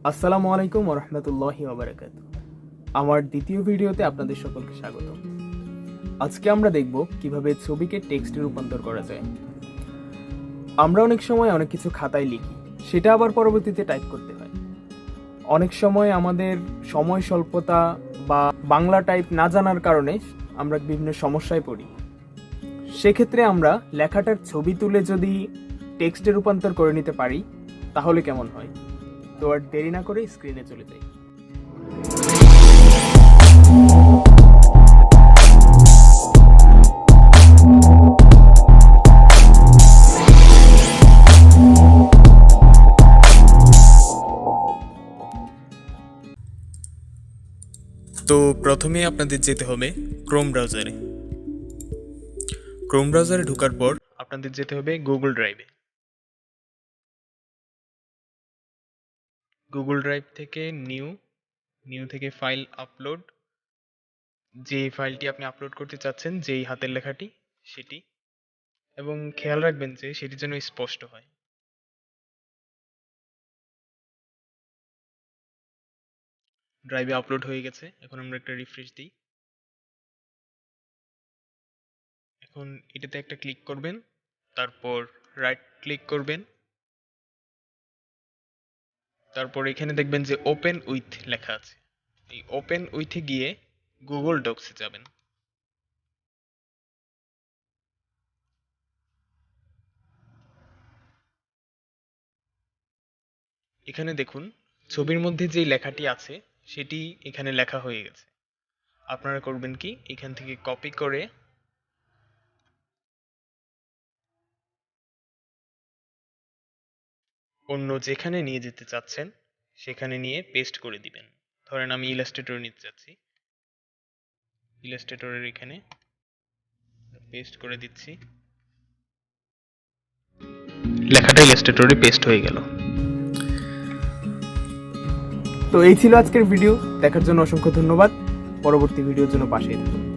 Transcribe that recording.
আসসালামু আলাইকুম ওয়া রাহমাতুল্লাহি ওয়া বারাকাতুহু। আমার দ্বিতীয় ভিডিওতে আপনাদের সকলকে স্বাগত। আজকে আমরা দেখব কিভাবে ছবিকে টেক্সটে রূপান্তর করা যায়। আমরা অনেক সময় অনেক কিছু খাতায় লিখি, সেটা আবার পরবর্তীতে টাইপ করতে হয়। অনেক সময় আমাদের সময় স্বল্পতা বা বাংলা টাইপ না জানার কারণে আমরা বিভিন্ন সমস্যায় পড়ি। সেক্ষেত্রে আমরা লেখাটার ছবি তুলে যদি টেক্সটে রূপান্তর করে নিতে পারি তাহলে কেমন হয়? তো আর দেরি না করে স্ক্রিনে চলে যাই। তো প্রথমে আপনাদের যেতে হবে ক্রোম ব্রাউজারে। ক্রোম ব্রাউজারে ঢোকার পর আপনাদের যেতে হবে গুগল ড্রাইভে। গুগল ড্রাইভ থেকে নিউ থেকে ফাইল আপলোড, যে ফাইলটি আপনি আপলোড করতে চাচ্ছেন, যেই হাতের লেখাটি সেটি, এবং খেয়াল রাখবেন যে সেটি যেন স্পষ্ট হয়। ড্রাইভে আপলোড হয়ে গেছে, এখন আমরা একটা রিফ্রেশ দিই। এখন এটাতে একটা ক্লিক করবেন, তারপর রাইট ক্লিক করবেন, তারপর এখানে দেখবেন যে ওপেন উইথ লেখা আছে। এই ওপেন উইথে গিয়ে গুগল ডক্সে যাবেন। এখানে দেখুন ছবির মধ্যে যেই লেখাটি আছে সেটি এখানে লেখা হয়ে গেছে। আপনারা করবেন কি, এখান থেকে কপি করে অন্য যেখানে নিয়ে যেতে চাচ্ছেন সেখানে নিয়ে পেস্ট করে দিবেন। ধরেন আমি ইলাস্ট্রেটরে নিতে চাচ্ছি, ইলাস্ট্রেটরের এখানে পেস্ট করে দিচ্ছি। লেখাটা ইলাস্ট্রেটরে পেস্ট হয়ে গেল। তো এই ছিল আজকের ভিডিও। দেখার জন্য অসংখ্য ধন্যবাদ। পরবর্তী ভিডিওর জন্য পাশেই থাকুন।